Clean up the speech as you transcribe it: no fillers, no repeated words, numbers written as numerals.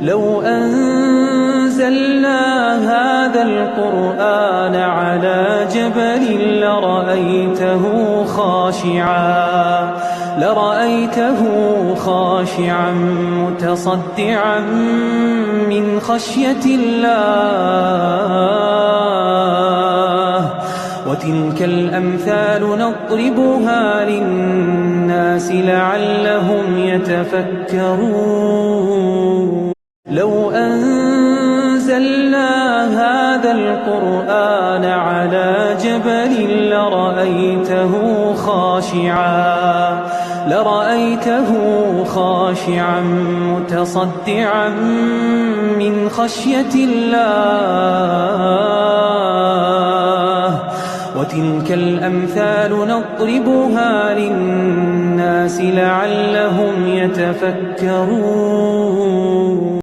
لو أنزلنا هذا القرآن على جبل لرأيته خاشعا متصدعا من خشية الله. وتلك الأمثال نضربها للناس لعلهم يتفكرون. لو أنزلنا هذا القرآن على جبل لرأيته خاشعا متصدعا من خشية الله. وتلك الأمثال نضربها للناس لعلهم يتفكرون.